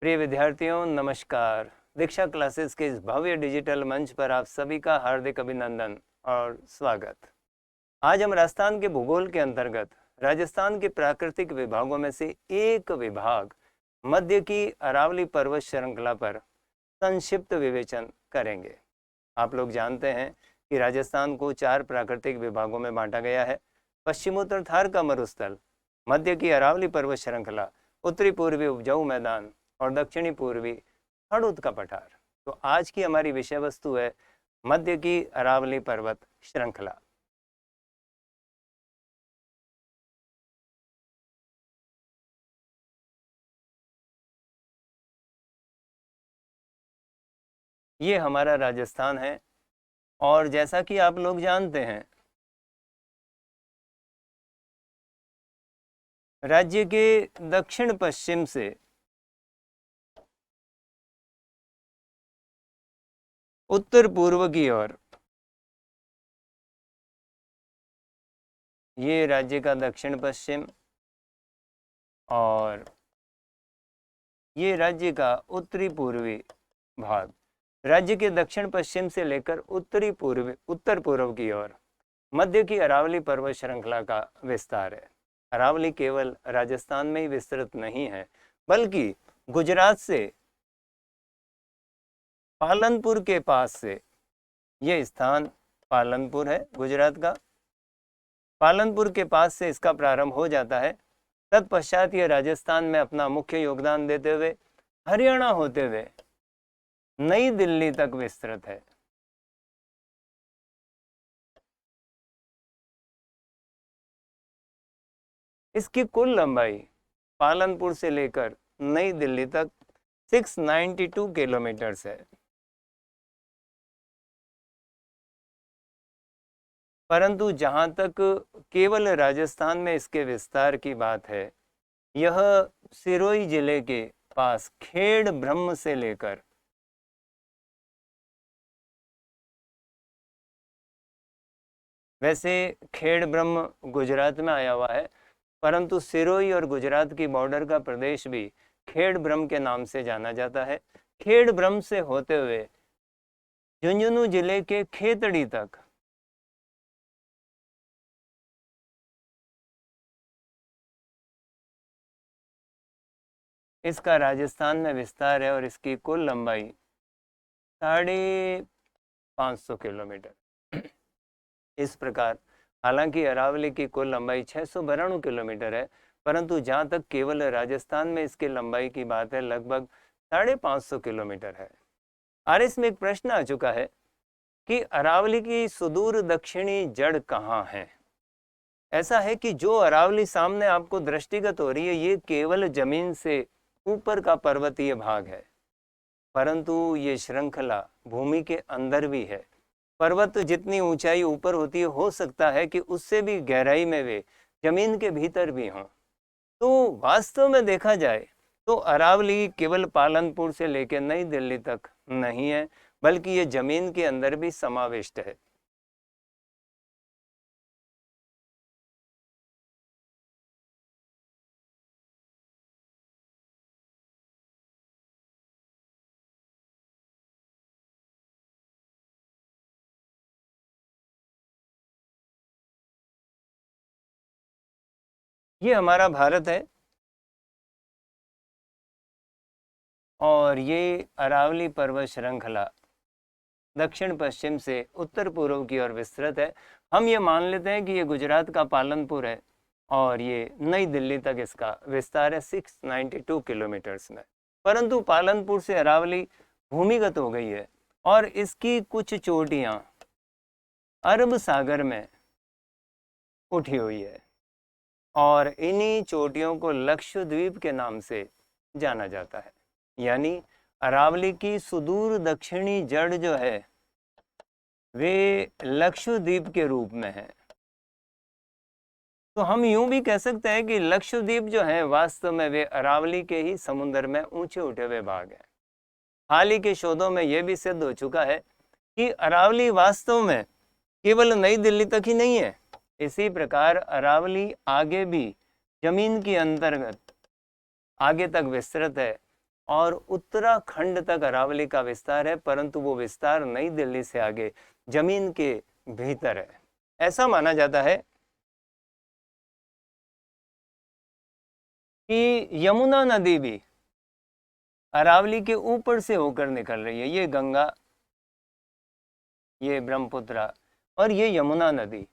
प्रिय विद्यार्थियों नमस्कार। दीक्षा क्लासेस के इस भव्य डिजिटल मंच पर आप सभी का हार्दिक अभिनंदन और स्वागत। आज हम राजस्थान के भूगोल के अंतर्गत राजस्थान के प्राकृतिक विभागों में से एक विभाग मध्य की अरावली पर्वत श्रृंखला पर संक्षिप्त विवेचन करेंगे। आप लोग जानते हैं कि राजस्थान को 4 प्राकृतिक विभागों में बांटा गया है। पश्चिमोत्तर थार का मरुस्थल, मध्य की अरावली पर्वत श्रृंखला, उत्तरी पूर्वी उपजाऊ मैदान और दक्षिणी पूर्वी हड़ौद का पठार। तो आज की हमारी विषय वस्तु है मध्य की अरावली पर्वत श्रृंखला। ये हमारा राजस्थान है और जैसा कि आप लोग जानते हैं, राज्य के दक्षिण पश्चिम से उत्तर पूर्व की ओर, ये राज्य का दक्षिण पश्चिम और ये राज्य का उत्तरी पूर्वी भाग, राज्य के दक्षिण पश्चिम से लेकर उत्तर पूर्व की ओर मध्य की अरावली पर्वत श्रृंखला का विस्तार है। अरावली केवल राजस्थान में ही विस्तृत नहीं है, बल्कि गुजरात से पालनपुर के पास से, यह स्थान पालनपुर है गुजरात का, पालनपुर के पास से इसका प्रारंभ हो जाता है। तत्पश्चात यह राजस्थान में अपना मुख्य योगदान देते हुए हरियाणा होते हुए नई दिल्ली तक विस्तृत है। इसकी कुल लंबाई पालनपुर से लेकर नई दिल्ली तक 692 किलोमीटर है। परंतु जहां तक केवल राजस्थान में इसके विस्तार की बात है, यह सिरोही जिले के पास खेड़ ब्रह्म से लेकर वैसे खेड़ ब्रह्म गुजरात में आया हुआ है, परंतु सिरोही और गुजरात की बॉर्डर का प्रदेश भी खेड़ ब्रह्म के नाम से जाना जाता है। खेड़ ब्रह्म से होते हुए झुंझुनू जिले के खेतड़ी तक इसका राजस्थान में विस्तार है और इसकी कुल लंबाई 550 किलोमीटर। इस प्रकार हालांकि अरावली की कुल लंबाई 692 किलोमीटर है, परंतु जहां तक केवल राजस्थान में इसकी लंबाई की बात है, लगभग 550 किलोमीटर है। और इसमें एक प्रश्न आ चुका है कि अरावली की सुदूर दक्षिणी जड़ कहाँ है। ऐसा है कि जो अरावली सामने आपको दृष्टिगत हो रही है, ये केवल जमीन से ऊपर का पर्वतीय भाग है, परंतु ये श्रृंखला भूमि के अंदर भी है। पर्वत जितनी ऊंचाई ऊपर होती है, हो सकता है कि उससे भी गहराई में वे जमीन के भीतर भी हों। तो वास्तव में देखा जाए तो अरावली केवल पालनपुर से लेकर नई दिल्ली तक नहीं है, बल्कि ये जमीन के अंदर भी समाविष्ट है। ये हमारा भारत है और ये अरावली पर्वत श्रृंखला दक्षिण पश्चिम से उत्तर पूर्व की ओर विस्तृत है। हम ये मान लेते हैं कि ये गुजरात का पालनपुर है और ये नई दिल्ली तक इसका विस्तार है 692 किलोमीटर्स में। परंतु पालनपुर से अरावली भूमिगत हो गई है और इसकी कुछ चोटियां अरब सागर में उठी हुई है और इन्हीं चोटियों को लक्षद्वीप के नाम से जाना जाता है। यानी अरावली की सुदूर दक्षिणी जड़ जो है वे लक्षद्वीप के रूप में है। तो हम यूं भी कह सकते हैं कि लक्षद्वीप जो है वास्तव में वे अरावली के ही समुद्र में ऊंचे उठे हुए भाग हैं। हाल ही के शोधों में यह भी सिद्ध हो चुका है कि अरावली वास्तव में केवल नई दिल्ली तक ही नहीं है, इसी प्रकार अरावली आगे भी जमीन के अंतर्गत आगे तक विस्तृत है और उत्तराखंड तक अरावली का विस्तार है, परंतु वो विस्तार नई दिल्ली से आगे जमीन के भीतर है। ऐसा माना जाता है कि यमुना नदी भी अरावली के ऊपर से होकर निकल रही है। ये गंगा, ये ब्रह्मपुत्र और ये यमुना नदी।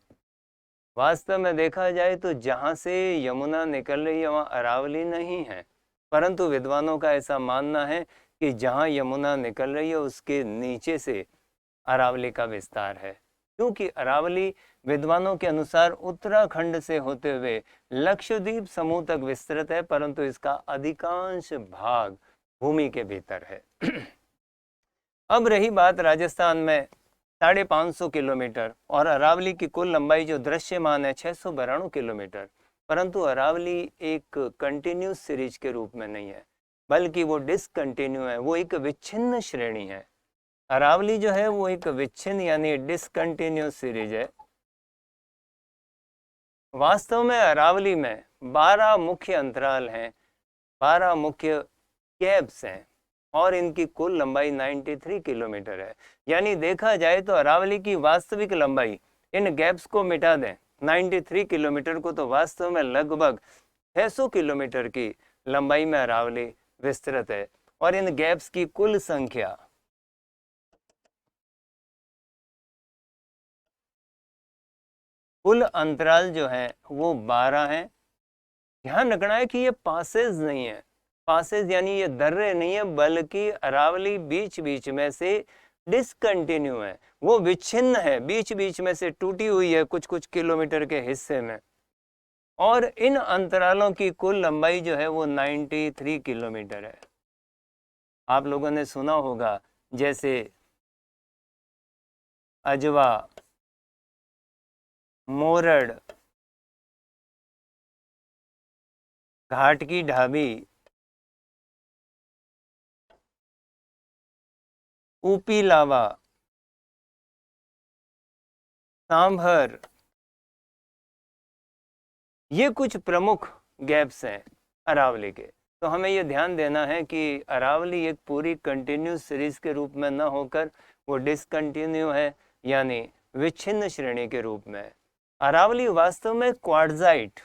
वास्तव में देखा जाए तो जहां से यमुना निकल रही है वहां अरावली नहीं है, परंतु विद्वानों का ऐसा मानना है कि जहां यमुना निकल रही है उसके नीचे से अरावली का विस्तार है, क्योंकि अरावली विद्वानों के अनुसार उत्तराखंड से होते हुए लक्षद्वीप समूह तक विस्तृत है, परंतु इसका अधिकांश भाग भूमि के भीतर है। अब रही बात राजस्थान में 550 किलोमीटर और अरावली की कुल लंबाई जो दृश्यमान है 692 किलोमीटर, परंतु अरावली एक कंटिन्यूस सीरीज के रूप में नहीं है, बल्कि वो डिसकंटिन्यू है, वो एक विच्छिन्न श्रेणी है। अरावली जो है वो एक विच्छिन्न यानी डिसकंटिन्यूस सीरीज है। वास्तव में अरावली में 12 मुख्य अंतराल हैं, 12 मुख्य गैप्स हैं और इनकी कुल लंबाई 93 किलोमीटर है। यानी देखा जाए तो अरावली की वास्तविक लंबाई, इन गैप्स को मिटा दें 93 किलोमीटर को, तो वास्तव में लगभग 600 किलोमीटर की लंबाई में अरावली विस्तृत है। और इन गैप्स की कुल संख्या कुल अंतराल जो है वो 12 है। ध्यान रखना है कि ये पासेज नहीं है, पासेज यानी ये दर्रे नहीं है, बल्कि अरावली बीच बीच में से डिसकंटिन्यू है, वो विच्छिन्न है, बीच बीच में से टूटी हुई है कुछ कुछ किलोमीटर के हिस्से में। और इन अंतरालों की कुल लंबाई जो है वो 93 किलोमीटर है। आप लोगों ने सुना होगा जैसे अजवा, मोरड, घाट की ढाबी, ऊपी लावा, सांभर, ये कुछ प्रमुख गैप्स हैं अरावली के। तो हमें ये ध्यान देना है कि अरावली एक पूरी कंटिन्यूस सीरीज के रूप में न होकर वो डिसकंटिन्यू है, यानी विच्छिन्न श्रेणी के रूप में। अरावली वास्तव में क्वार्ट्जाइट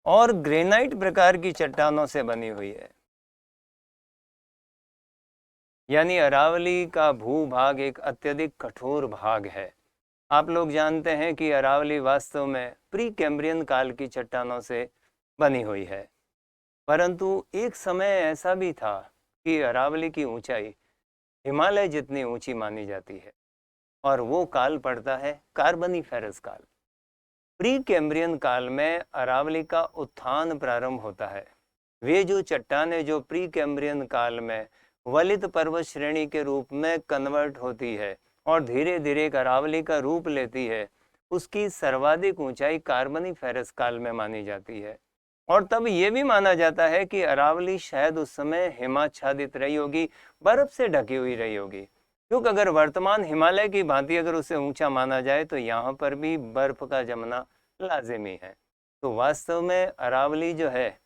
और ग्रेनाइट प्रकार की चट्टानों से बनी हुई है। यानी अरावली का भूभाग एक अत्यधिक कठोर भाग है। आप लोग जानते हैं कि अरावली वास्तव में प्री कैम्ब्रियन काल की चट्टानों से बनी हुई है, परंतु एक समय ऐसा भी था कि अरावली की ऊंचाई हिमालय जितनी ऊंची मानी जाती है, और वो काल पड़ता है कार्बोनिफेरस काल। प्री कैम्ब्रियन काल में अरावली का उत्थान प्रारंभ होता है। वे जो चट्टानें जो प्री कैम्ब्रियन काल में वलित पर्वत श्रेणी के रूप में कन्वर्ट होती है और धीरे धीरे एक अरावली का रूप लेती है, उसकी सर्वाधिक ऊंचाई कार्बोनिफेरस काल में मानी जाती है। और तब ये भी माना जाता है कि अरावली शायद उस समय हिमाच्छादित रही होगी, बर्फ से ढकी हुई रही होगी, क्योंकि अगर वर्तमान हिमालय की भांति अगर उसे ऊंचा माना जाए तो यहाँ पर भी बर्फ का जमना लाजिमी है। तो वास्तव में अरावली जो है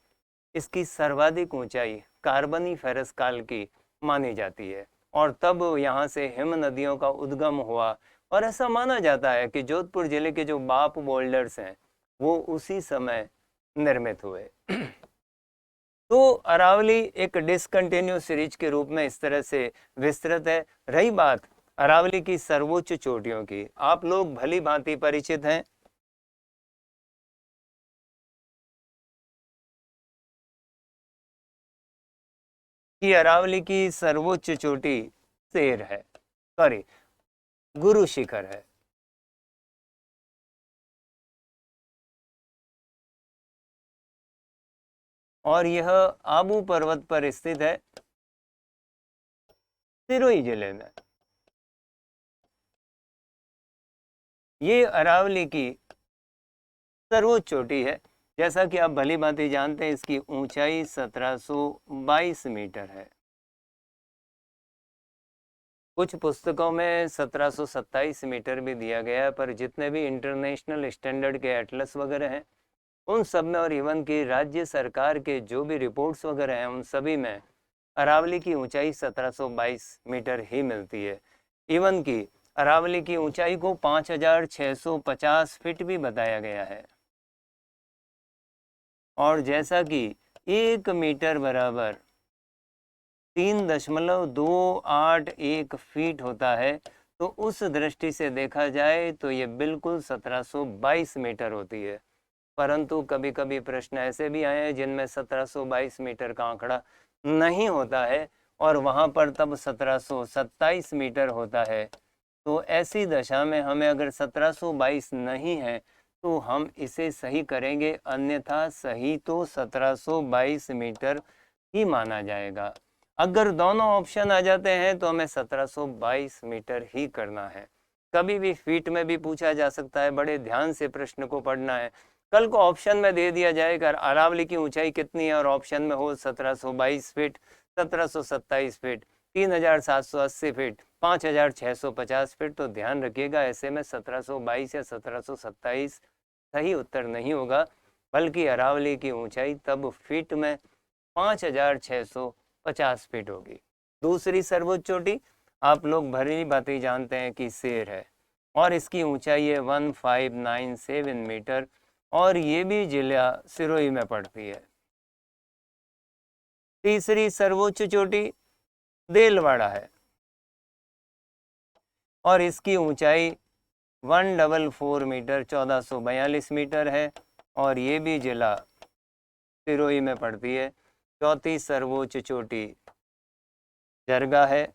इसकी सर्वाधिक ऊंचाई कार्बोनिफेरस काल की मानी जाती है, और तब यहाँ से हिम नदियों का उद्गम हुआ। और ऐसा माना जाता है कि जोधपुर जिले के जो बाप बोल्डर्स हैं वो उसी समय निर्मित हुए। तो अरावली एक डिसकंटिन्यू सीरीज के रूप में इस तरह से विस्तृत है। रही बात अरावली की सर्वोच्च चोटियों की, आप लोग भली भांति परिचित हैं कि अरावली की सर्वोच्च चोटी शेर है, सॉरी गुरु शिखर है। और यह आबू पर्वत पर स्थित है, सिरोही जिले में। ये अरावली की सर्वोच्च चोटी है। जैसा कि आप भली भांति जानते हैं इसकी ऊंचाई 1722 मीटर है। कुछ पुस्तकों में 1727 मीटर भी दिया गया है, पर जितने भी इंटरनेशनल स्टैंडर्ड के एटलस वगैरह हैं उन सब में और इवन की राज्य सरकार के जो भी रिपोर्ट्स वगैरह हैं उन सभी में अरावली की ऊंचाई 1722 मीटर ही मिलती है। इवन की अरावली की ऊंचाई को 5650 फीट भी बताया गया है। और जैसा कि 1 मीटर बराबर 3.281 फीट होता है, तो उस दृष्टि से देखा जाए तो ये बिल्कुल 1722 मीटर होती है। परंतु कभी कभी प्रश्न ऐसे भी आए हैं जिनमें 1722 मीटर का आंकड़ा नहीं होता है और वहाँ पर तब 1727 मीटर होता है। तो ऐसी दशा में हमें अगर 1722 नहीं है तो हम इसे सही करेंगे, अन्यथा सही तो 1722 मीटर ही माना जाएगा। अगर दोनों ऑप्शन आ जाते हैं तो हमें 1722 मीटर ही करना है। कभी भी फीट में भी पूछा जा सकता है, बड़े ध्यान से प्रश्न को पढ़ना है। कल को ऑप्शन में दे दिया जाएगा अरावली की ऊंचाई कितनी है और ऑप्शन में हो 1722 फीट, 1727 फीट, 3780 फीट, 5650 फीट, तो ध्यान रखिएगा ऐसे में 1722 या 1727 सही उत्तर नहीं होगा, बल्कि अरावली की ऊंचाई तब फीट में 5650 फीट होगी। दूसरी सर्वोच्च चोटी आप लोग भली भांति जानते हैं कि शेर है और इसकी ऊंचाई है 1597 मीटर और ये भी जिला सिरोही में पड़ती है। तीसरी सर्वोच्च चोटी देलवाड़ा है और इसकी ऊंचाई 144 मीटर 1442 मीटर है और ये भी जिला सिरोही में पड़ती है। चौथी सर्वोच्च चोटी जरगा है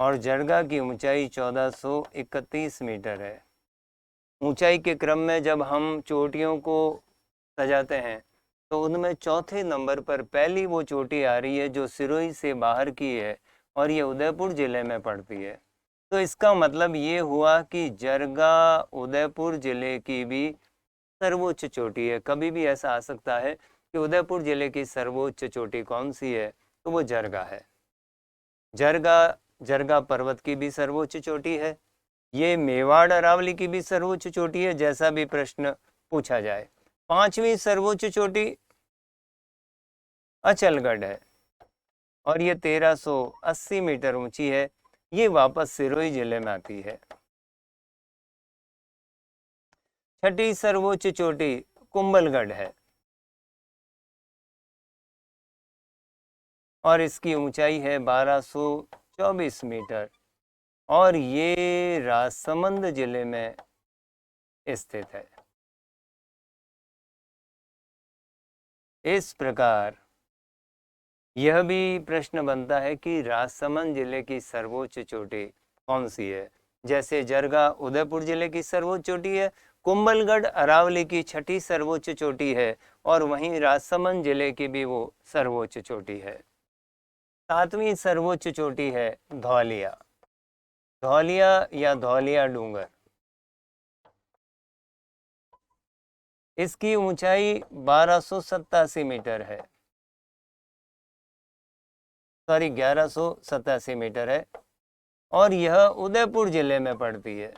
और जरगा की ऊंचाई 1431 मीटर है। ऊंचाई के क्रम में जब हम चोटियों को सजाते हैं तो उनमें चौथे नंबर पर पहली वो चोटी आ रही है जो सिरोही से बाहर की है और ये उदयपुर जिले में पड़ती है। तो इसका मतलब ये हुआ कि जरगा उदयपुर जिले की भी सर्वोच्च चोटी है। कभी भी ऐसा आ सकता है कि उदयपुर जिले की सर्वोच्च चोटी कौन सी है, तो वो जरगा है। जरगा पर्वत की भी सर्वोच्च चोटी है। ये मेवाड़ अरावली की भी सर्वोच्च चोटी है, जैसा भी प्रश्न पूछा जाए। पांचवी सर्वोच्च चोटी अचलगढ़ है और ये 1380 मीटर ऊंची है। ये वापस सिरोही जिले में आती है। छठी सर्वोच्च चोटी कुंभलगढ़ है और इसकी ऊंचाई है 1224 मीटर और ये राजसमंद जिले में स्थित है। इस प्रकार यह भी प्रश्न बनता है कि राजसमंद जिले की सर्वोच्च चोटी कौन सी है। जैसे जरगा उदयपुर जिले की सर्वोच्च चोटी है, कुंभलगढ़ अरावली की छठी सर्वोच्च चोटी है और वहीं राजसमंद जिले की भी वो सर्वोच्च चोटी है। सातवीं सर्वोच्च चोटी है धौलिया। धौलिया या धौलिया डूंगर, इसकी ऊंचाई 1287 मीटर है, सॉरी 1187 मीटर है और यह उदयपुर जिले में पड़ती है।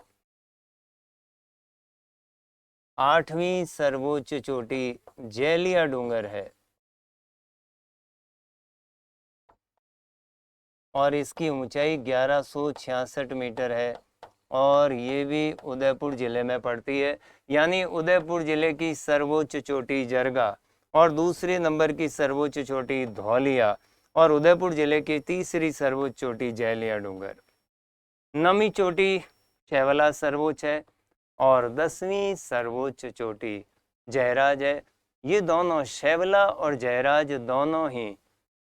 आठवीं सर्वोच्च चोटी जैलिया डूंगर है और इसकी ऊंचाई 1166 मीटर है और ये भी उदयपुर जिले में पड़ती है। यानी उदयपुर जिले की सर्वोच्च चोटी जरगा और दूसरे नंबर की सर्वोच्च चोटी धौलिया और उदयपुर जिले की तीसरी सर्वोच्च चोटी जैलिया डूंगर। नवीं चोटी शैवला सर्वोच्च है और 10वीं सर्वोच्च चोटी जयराज है। ये दोनों शैवला और जयराज दोनों ही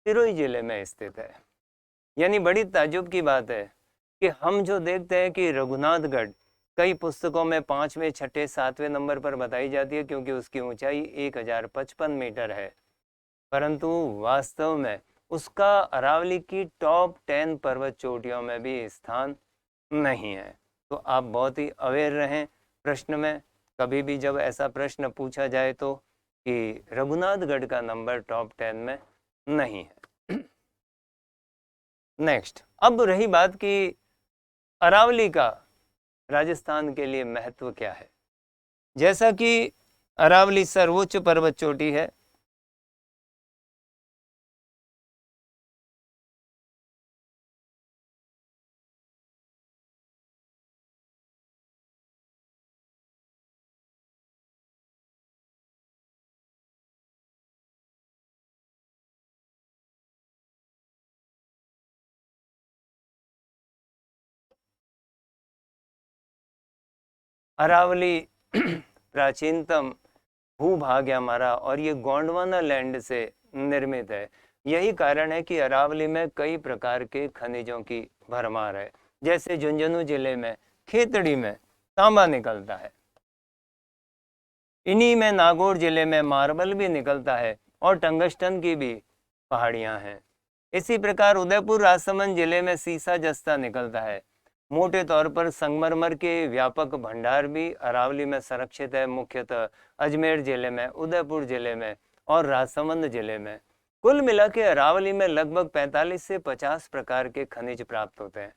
सिरोही जिले में स्थित है। यानी बड़ी ताज्जुब की बात है कि हम जो देखते हैं कि रघुनाथगढ़ कई पुस्तकों में 5वें 6ठे 7वें नंबर पर बताई जाती है क्योंकि उसकी ऊंचाई 1055 मीटर है, परंतु वास्तव में उसका अरावली की टॉप 10 पर्वत चोटियों में भी स्थान नहीं है। तो आप बहुत ही अवेयर रहें प्रश्न में, कभी भी जब ऐसा प्रश्न पूछा जाए तो कि रघुनाथगढ़ का नंबर टॉप 10 में नहीं है। नेक्स्ट, अब रही बात कि अरावली का राजस्थान के लिए महत्व क्या है। जैसा कि अरावली सर्वोच्च पर्वत चोटी है, अरावली प्राचीनतम भूभाग है हमारा और ये गोंडवाना लैंड से निर्मित है। यही कारण है कि अरावली में कई प्रकार के खनिजों की भरमार है। जैसे झुंझुनू जिले में खेतड़ी में तांबा निकलता है, इन्हीं में नागौर जिले में मार्बल भी निकलता है और टंगस्टन की भी पहाड़ियां हैं। इसी प्रकार उदयपुर राजसमंद जिले में सीसा जस्ता निकलता है। मोटे तौर पर संगमरमर के व्यापक भंडार भी अरावली में संरक्षित है, मुख्यतः अजमेर जिले में, उदयपुर जिले में और राजसमंद जिले में। कुल मिला के अरावली में लगभग 45 से 50 प्रकार के खनिज प्राप्त होते हैं।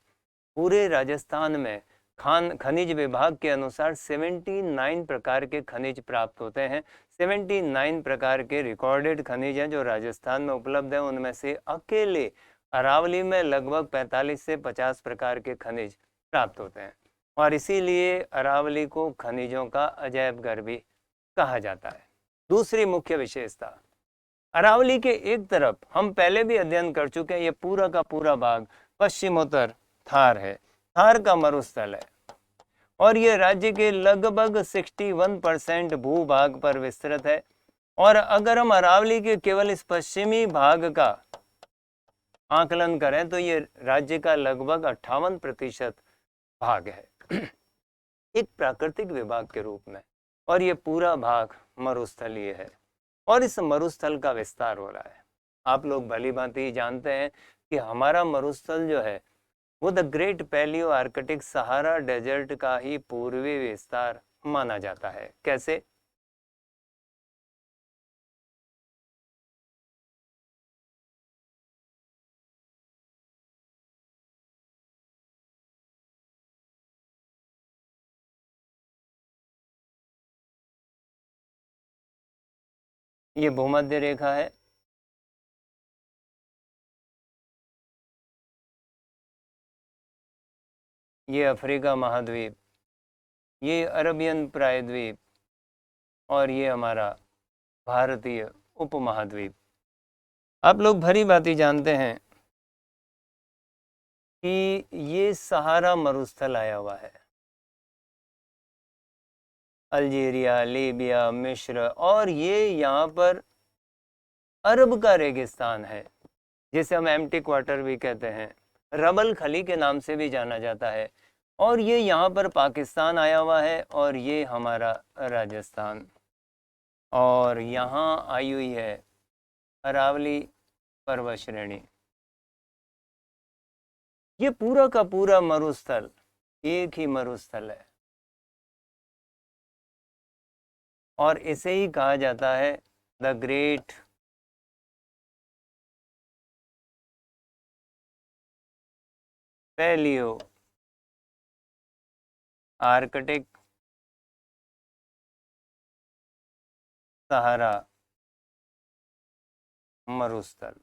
पूरे राजस्थान में खनिज विभाग के अनुसार 79 प्रकार के खनिज प्राप्त होते हैं। 79 प्रकार के रिकॉर्डेड खनिज हैं जो राजस्थान में उपलब्ध हैं। उनमें से अकेले अरावली में लगभग 45 से 50 प्रकार के खनिज प्राप्त होते हैं और इसीलिए अरावली को खनिजों का अजैब घर भी कहा जाता है। दूसरी मुख्य विशेषता, अरावली के एक तरफ हम पहले भी अध्ययन कर चुके हैं, ये पूरा का पूरा भाग पश्चिमोत्तर थार है, थार का मरुस्थल है और ये राज्य के लगभग 61% भूभाग पर विस्तृत है। और अगर हम अरावली के केवल इस पश्चिमी भाग का आकलन करें तो ये राज्य का लगभग 58% भाग है एक प्राकृतिक विभाग के रूप में, और ये पूरा भाग मरुस्थलीय है और इस मरुस्थल का विस्तार हो रहा है। आप लोग भली भांति जानते हैं कि हमारा मरुस्थल जो है वो the great palaeo arctic Sahara desert का ही पूर्वी विस्तार माना जाता है। कैसे? ये भूमध्य रेखा है, ये अफ्रीका महाद्वीप, ये अरबियन प्रायद्वीप और ये हमारा भारतीय उपमहाद्वीप। आप लोग भली भांति जानते हैं कि ये सहारा मरुस्थल आया हुआ है। अल्जीरिया, लीबिया, मिस्र और ये यहाँ पर अरब का रेगिस्तान है जिसे हम एम्प्टी क्वार्टर भी कहते हैं, रबल खली के नाम से भी जाना जाता है। और ये यहाँ पर पाकिस्तान आया हुआ है और ये हमारा राजस्थान, और यहाँ आई हुई है अरावली पर्वत श्रेणी। ये पूरा का पूरा मरुस्थल एक ही मरुस्थल है और इसे ही कहा जाता है द ग्रेट पैलियो आर्कटिक सहारा मरुस्थल।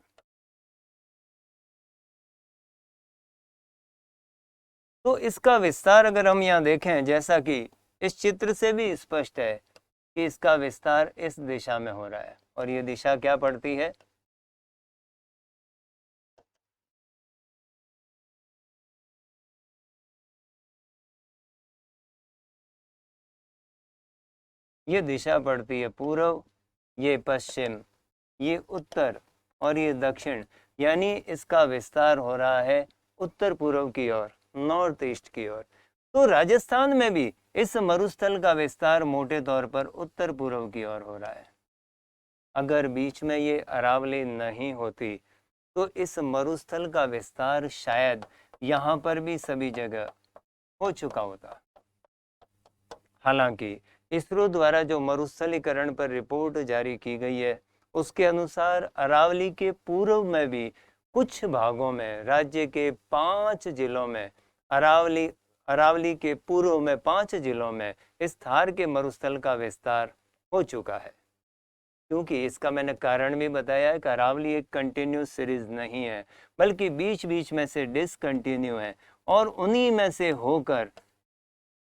तो इसका विस्तार अगर हम यहाँ देखें, जैसा कि इस चित्र से भी स्पष्ट है कि इसका विस्तार इस दिशा में हो रहा है और ये दिशा क्या पड़ती है? ये दिशा पड़ती है पूर्व, ये पश्चिम, ये उत्तर और ये दक्षिण, यानी इसका विस्तार हो रहा है उत्तर पूर्व की ओर, नॉर्थ ईस्ट की ओर। तो राजस्थान में भी इस मरुस्थल का विस्तार मोटे तौर पर उत्तर पूर्व की ओर हो रहा है। अगर बीच में ये अरावली नहीं होती तो इस मरुस्थल का विस्तार शायद यहाँ पर भी सभी जगह हो चुका होता। हालांकि इसरो द्वारा जो मरुस्थलीकरण पर रिपोर्ट जारी की गई है उसके अनुसार अरावली के पूर्व में भी कुछ भागों में राज्य के 5 जिलों में अरावली के पूर्व में 5 जिलों में इस थार के मरुस्थल का विस्तार हो चुका है। क्योंकि इसका मैंने कारण भी बताया है कि अरावली एक कंटिन्यूस सीरीज नहीं है, बल्कि बीच बीच में से डिसकंटिन्यू है और उन्हीं में से होकर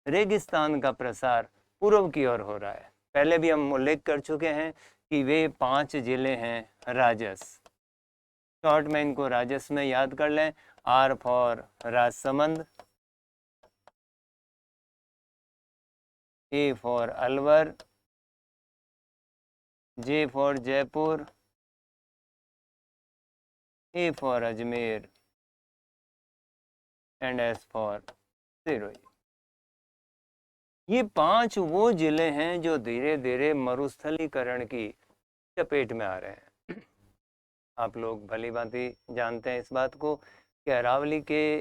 रेगिस्तान का प्रसार पूर्व की ओर हो रहा है। पहले भी हम उल्लेख कर चुके हैं कि वे 5 जिले हैं राजस। शॉर्ट में इनको राजस में याद कर लें। R for Rajsamand, A for Alwar, J for Jaipur, A for Ajmer and S for Sirohi. ये 5 वो जिले हैं जो धीरे धीरे मरुस्थलीकरण की चपेट में आ रहे हैं। आप लोग भली भांति जानते हैं इस बात को कि अरावली के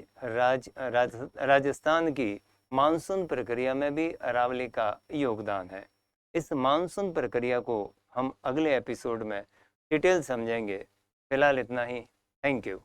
राजस्थान की मानसून प्रक्रिया में भी अरावली का योगदान है। इस मानसून प्रक्रिया को हम अगले एपिसोड में डिटेल समझेंगे। फिलहाल इतना ही। Thank you.